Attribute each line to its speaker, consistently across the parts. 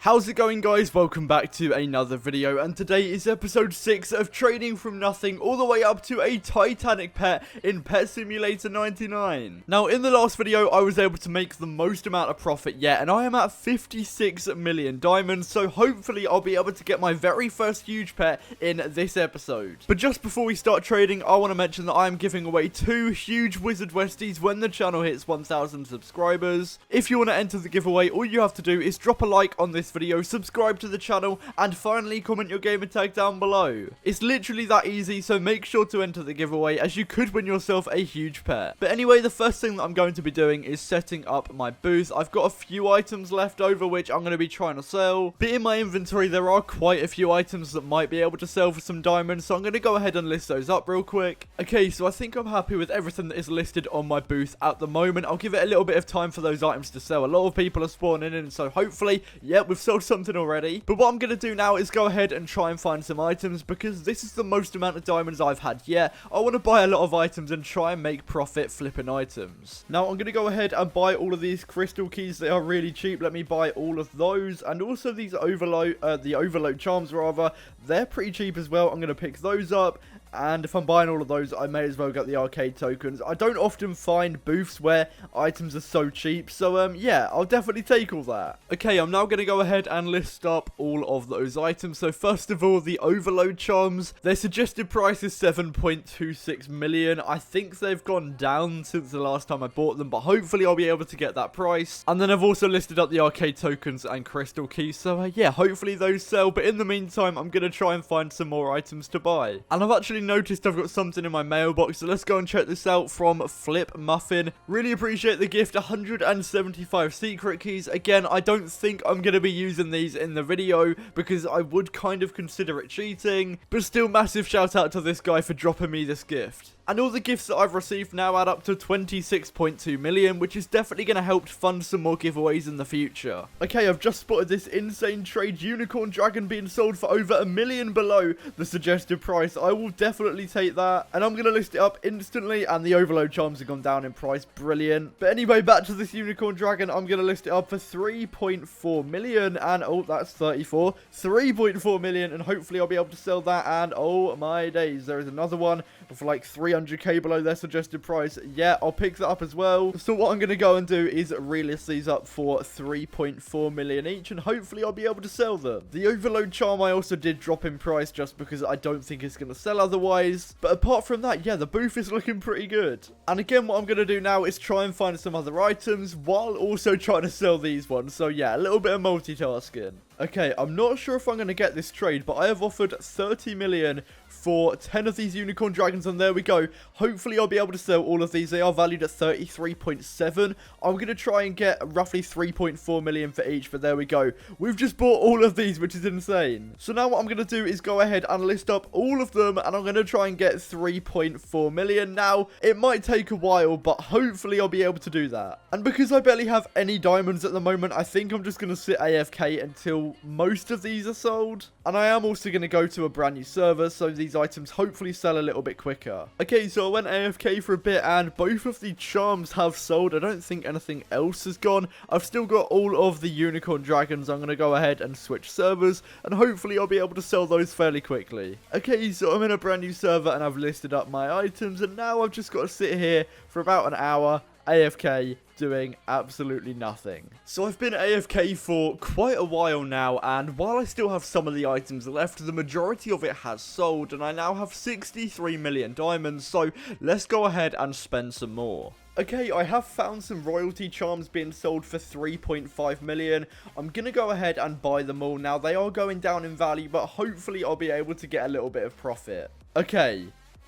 Speaker 1: How's it going, guys? Welcome back to another video, and today is episode 6 of trading from nothing all the way up to a Titanic pet in Pet Simulator 99. Now, in the last video, I was able to make the most amount of profit yet, and I am at 56 million diamonds, so hopefully I'll be able to get my very first huge pet in this episode. But just before we start trading, I want to mention that I am giving away 2 huge Wizard Westies when the channel hits 1,000 subscribers. If you want to enter the giveaway, all you have to do is drop a like on this video, subscribe to the channel, and finally comment your gamer tag down below. It's literally that easy, so make sure to enter the giveaway as you could win yourself a huge pet. But anyway, the first thing that I'm going to be doing is setting up my booth. I've got a few items left over which I'm going to be trying to sell, but in my inventory there are quite a few items that might be able to sell for some diamonds, so I'm going to go ahead and list those up real quick. Okay, so I think I'm happy with everything that is listed on my booth at the moment. I'll give it a little bit of time for those items to sell. A lot of people are spawning in, so hopefully, yeah, we've sold something already. But what I'm going to do now is go ahead and try and find some items, because this is the most amount of diamonds I've had yet. I want to buy a lot of items and try and make profit flipping items. Now I'm going to go ahead and buy all of these crystal keys. They are really cheap. Let me buy all of those, and also these overload charms rather. They're pretty cheap as well. I'm going to pick those up. And if I'm buying all of those, I may as well get the arcade tokens. I don't often find booths where items are so cheap. So, yeah, I'll definitely take all that. Okay, I'm now going to go ahead and list up all of those items. So, first of all, the overload charms. Their suggested price is 7.26 million. I think they've gone down since the last time I bought them, but hopefully I'll be able to get that price. And then I've also listed up the arcade tokens and crystal keys. So, yeah, hopefully those sell. But in the meantime, I'm going to try and find some more items to buy. And I've actually noticed I've got something in my mailbox, so let's go and check this out from Flip Muffin. Really appreciate the gift. 175 secret keys. Again, I don't think I'm going to be using these in the video because I would kind of consider it cheating, but still massive shout out to this guy for dropping me this gift. And all the gifts that I've received now add up to 26.2 million, which is definitely going to help fund some more giveaways in the future. Okay, I've just spotted this insane trade unicorn dragon being sold for over $1 million below the suggested price. I will definitely take that, and I'm going to list it up instantly, and the overload charms have gone down in price. Brilliant. But anyway, back to this unicorn dragon. I'm going to list it up for 3.4 million, and oh, that's 34. 3.4 million, and hopefully I'll be able to sell that, and oh my days, there is another one for like 300k below their suggested price. Yeah, I'll pick that up as well. So what I'm going to go and do is relist these up for 3.4 million each, and hopefully I'll be able to sell them. The overload charm I also did drop in price just because I don't think it's going to sell otherwise. But apart from that, yeah, the booth is looking pretty good. And again, what I'm going to do now is try and find some other items while also trying to sell these ones. So yeah, a little bit of multitasking. Okay, I'm not sure if I'm going to get this trade, but I have offered 30 million for 10 of these unicorn dragons, and there we go. Hopefully I'll be able to sell all of these. They are valued at 33.7. I'm going to try and get roughly 3.4 million for each, but there we go. We've just bought all of these, which is insane. So now what I'm going to do is go ahead and list up all of them, and I'm going to try and get 3.4 million. Now, it might take a while, but hopefully I'll be able to do that. And because I barely have any diamonds at the moment, I think I'm just going to sit AFK until most of these are sold. And I am also going to go to a brand new server, so these items hopefully sell a little bit quicker. Okay, so I went AFK for a bit, and both of the charms have sold. I don't think anything else has gone. I've still got all of the unicorn dragons. I'm going to go ahead and switch servers, and hopefully I'll be able to sell those fairly quickly. Okay, so I'm in a brand new server, and I've listed up my items, and now I've just got to sit here for about an hour AFK doing absolutely nothing. So I've been AFK for quite a while now, and while I still have some of the items left, the majority of it has sold, and I now have 63 million diamonds, so let's go ahead and spend some more. Okay, I have found some royalty charms being sold for 3.5 million. I'm going to go ahead and buy them all. Now, they are going down in value, but hopefully I'll be able to get a little bit of profit. Okay,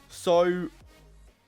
Speaker 1: so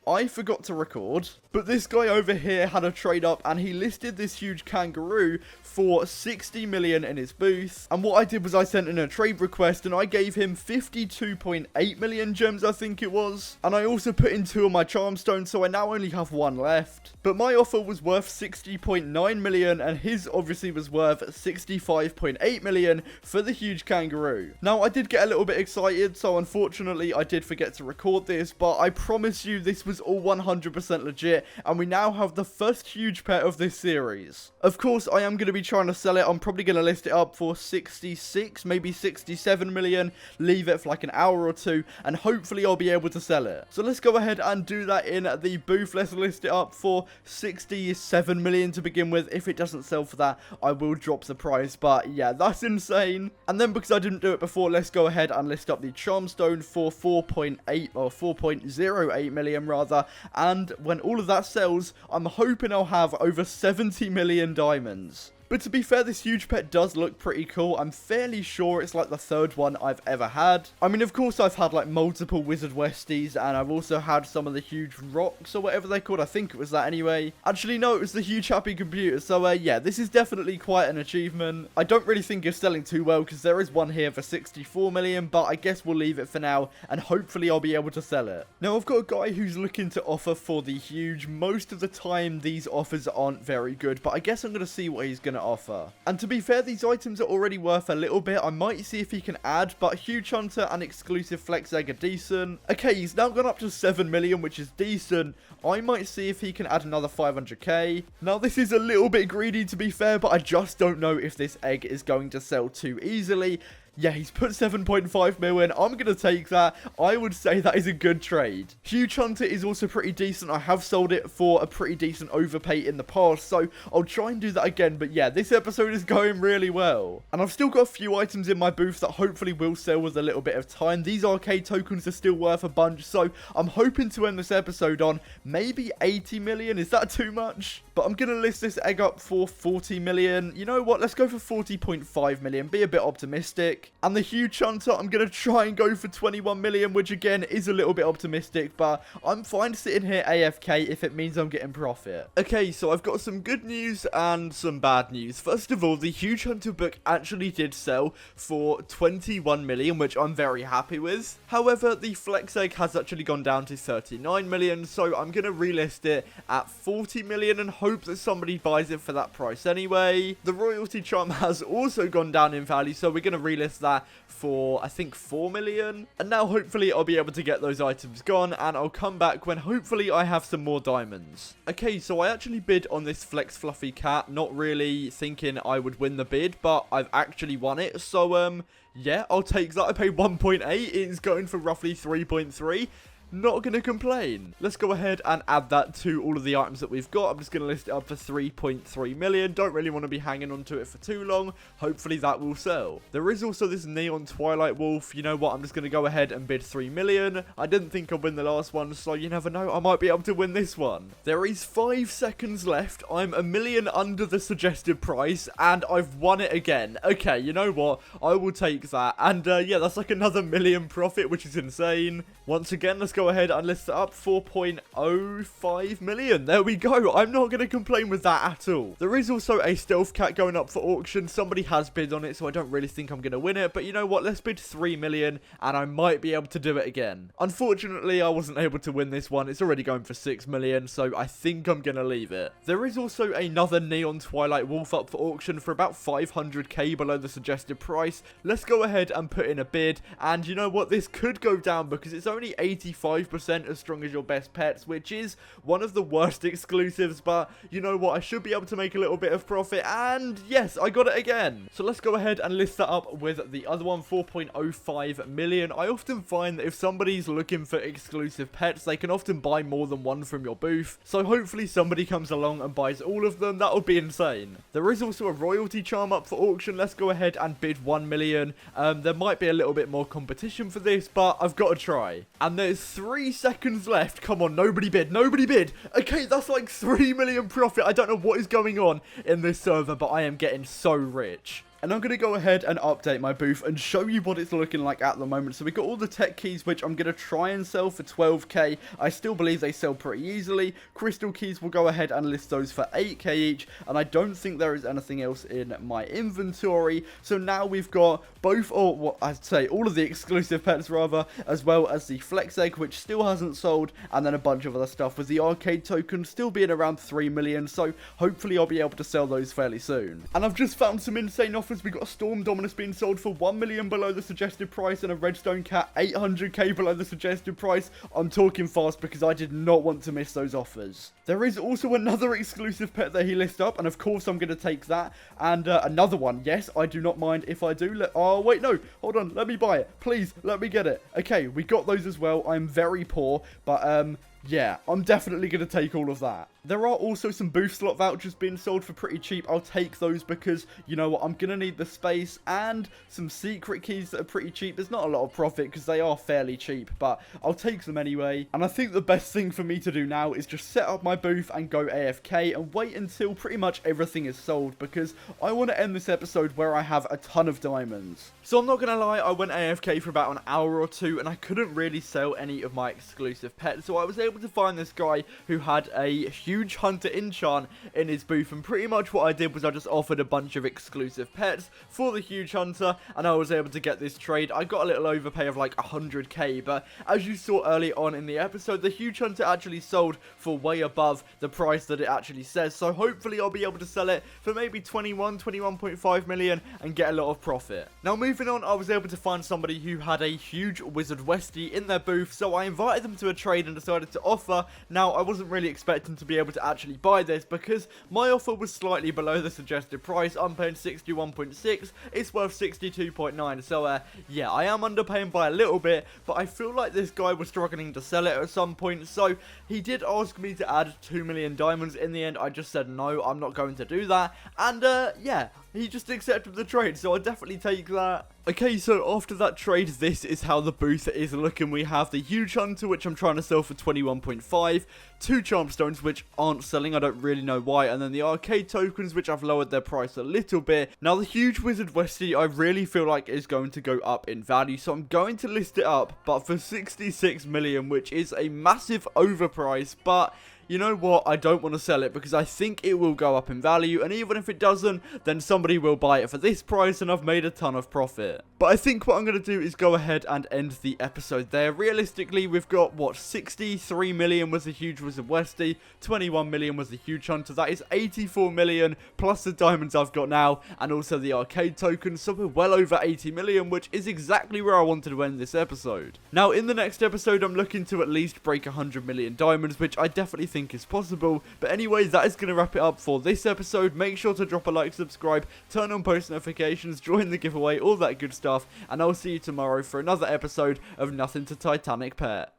Speaker 1: I forgot to record, but this guy over here had a trade up, and he listed this huge kangaroo for 60 million in his booth. And what I did was I sent in a trade request, and I gave him 52.8 million gems, I think it was. And I also put in 2 of my charm stones, so I now only have 1 left. But my offer was worth 60.9 million, and his obviously was worth 65.8 million for the huge kangaroo. Now, I did get a little bit excited, so unfortunately I did forget to record this, but I promise you this was was all 100% legit, and we now have the first huge pet of this series. Of course, I am going to be trying to sell it. I'm probably going to list it up for 66, maybe 67 million, leave it for like an hour or two, and hopefully I'll be able to sell it. So let's go ahead and do that in the booth. Let's list it up for 67 million to begin with. If it doesn't sell for that, I will drop the price, but yeah, that's insane. And then because I didn't do it before, let's go ahead and list up the charm stone for 4.8 or 4.08 million rather, and when all of that sells, I'm hoping I'll have over 70 million diamonds. But to be fair, this huge pet does look pretty cool. I'm fairly sure it's like the third one I've ever had. I mean, of course, I've had like multiple Wizard Westies, and I've also had some of the huge rocks or whatever they're called. I think it was that anyway. Actually, no, it was the huge happy computer. So, yeah, this is definitely quite an achievement. I don't really think it's selling too well because there is one here for 64 million, but I guess we'll leave it for now, and hopefully I'll be able to sell it. Now, I've got a guy who's looking to offer for the huge. Most of the time, these offers aren't very good, but I guess I'm going to see what he's going to offer. And to be fair, these items are already worth a little bit. I might see if he can add, but Huge Hunter and exclusive Flex Egg are decent. Okay, he's now gone up to 7 million, which is decent. I might see if he can add another 500k. Now, this is a little bit greedy to be fair, but I just don't know if this egg is going to sell too easily. Yeah, he's put 7.5 mil in. I'm going to take that. I would say that is a good trade. Huge Hunter is also pretty decent. I have sold it for a pretty decent overpay in the past, so I'll try and do that again. But yeah, this episode is going really well. And I've still got a few items in my booth that hopefully will sell with a little bit of time. These arcade tokens are still worth a bunch, so I'm hoping to end this episode on maybe 80 million. Is that too much? But I'm going to list this egg up for 40 million. You know what? Let's go for 40.5 million. Be a bit optimistic. And the Huge Hunter, I'm going to try and go for 21 million, which again is a little bit optimistic, but I'm fine sitting here AFK if it means I'm getting profit. Okay, so I've got some good news and some bad news. First of all, the Huge Hunter book actually did sell for 21 million, which I'm very happy with. However, the Flex Egg has actually gone down to 39 million, so I'm going to relist it at 40 million and hope that somebody buys it for that price anyway. The Royalty Charm has also gone down in value, so we're going to relist that for I think 4 million, and now hopefully I'll be able to get those items gone, and I'll come back when hopefully I have some more diamonds. Okay, so I actually bid on this Flex Fluffy Cat, not really thinking I would win the bid, but I've actually won it, so yeah, I'll take that. I paid 1.8, it's going for roughly 3.3. Not going to complain. Let's go ahead and add that to all of the items that we've got. I'm just going to list it up for 3.3 million. Don't really want to be hanging on to it for too long. Hopefully that will sell. There is also this Neon Twilight Wolf. You know what? I'm just going to go ahead and bid 3 million. I didn't think I'd win the last one, so you never know. I might be able to win this one. There is 5 seconds left. I'm a million under the suggested price, and I've won it again. Okay, you know what? I will take that. And yeah, that's like another million profit, which is insane. Once again, let's go ahead and list it up 4.05 million. There we go. I'm not going to complain with that at all. There is also a stealth cat going up for auction. Somebody has bid on it, so I don't really think I'm going to win it. But you know what? Let's bid 3 million and I might be able to do it again. Unfortunately, I wasn't able to win this one. It's already going for 6 million, so I think I'm going to leave it. There is also another Neon Twilight Wolf up for auction for about 500k below the suggested price. Let's go ahead and put in a bid. And you know what? This could go down because it's only 85% as strong as your best pets, which is one of the worst exclusives, but you know what, I should be able to make a little bit of profit, and yes, I got it again. So let's go ahead and list that up with the other one, 4.05 million. I often find that if somebody's looking for exclusive pets, they can often buy more than one from your booth, so hopefully somebody comes along and buys all of them. That would be insane. There is also a Royalty Charm up for auction. Let's go ahead and bid 1 million. There might be a little bit more competition for this, but I've got to try. And there's 3 seconds left. Come on, nobody bid. Nobody bid. Okay, that's like 3 million profit. I don't know what is going on in this server, but I am getting so rich. And I'm going to go ahead and update my booth and show you what it's looking like at the moment. So we got all the tech keys, which I'm going to try and sell for 12k. I still believe they sell pretty easily. Crystal keys, will go ahead and list those for 8k each. And I don't think there is anything else in my inventory. So now we've got both, or what I'd say, all of the exclusive pets rather, as well as the Flex Egg, which still hasn't sold. And then a bunch of other stuff with the arcade token still being around 3 million. So hopefully I'll be able to sell those fairly soon. And I've just found some insane offers offers. We got a Storm Dominus being sold for 1 million below the suggested price and a Redstone Cat 800k below the suggested price. I'm talking fast because I did not want to miss those offers. There is also another exclusive pet that he lists up, and of course I'm going to take that. And another one. Yes, I do not mind if I do. Oh, wait, no. Hold on. Let me buy it. Please, let me get it. Okay, we got those as well. I'm very poor, but yeah, I'm definitely going to take all of that. There are also some booth slot vouchers being sold for pretty cheap. I'll take those because, you know what, I'm going to need the space and some secret keys that are pretty cheap. There's not a lot of profit because they are fairly cheap, but I'll take them anyway. And I think the best thing for me to do now is just set up my booth and go AFK and wait until pretty much everything is sold, because I want to end this episode where I have a ton of diamonds. So I'm not going to lie, I went AFK for about an hour or two and I couldn't really sell any of my exclusive pets. So I was able to find this guy who had a huge hunter enchant in his booth, and pretty much what I did was I just offered a bunch of exclusive pets for the huge hunter and I was able to get this trade. I got a little overpay of like 100k, but as you saw early on in the episode, the huge hunter actually sold for way above the price that it actually says. So hopefully I'll be able to sell it for maybe 21.5 million and get a lot of profit. Now moving on, I was able to find somebody who had a huge Wizard Westie in their booth, so I invited them to a trade and decided to offer. Now I wasn't really expecting to be able to actually buy this because my offer was slightly below the suggested price. I'm paying 61.6, it's worth 62.9, so yeah, I am underpaying by a little bit, but I feel like this guy was struggling to sell it at some point, so he did ask me to add 2 million diamonds. In the end, I just said no, I'm not going to do that, and yeah, he just accepted the trade, so I'll definitely take that. Okay, so after that trade, this is how the booth is looking. We have the huge hunter, which I'm trying to sell for 21.5, 2 charm stones, which aren't selling, I don't really know why, and then the arcade tokens, which I've lowered their price a little bit. Now, the huge Wizard Westie, I really feel like is going to go up in value, so I'm going to list it up, but for 66 million, which is a massive overprice, but you know what, I don't want to sell it because I think it will go up in value, and even if it doesn't, then somebody will buy it for this price and I've made a ton of profit. But I think what I'm going to do is go ahead and end the episode there. Realistically, we've got, what, 63 million was the huge Wizard Westie, 21 million was the huge hunter. That is 84 million plus the diamonds I've got now and also the arcade tokens, so we're well over 80 million, which is exactly where I wanted to end this episode. Now, in the next episode, I'm looking to at least break 100 million diamonds, which I definitely think is possible. But anyway, that is going to wrap it up for this episode. Make sure to drop a like, subscribe, turn on post notifications, join the giveaway, all that good stuff, and I'll see you tomorrow for another episode of Nothing to Titanic Pet.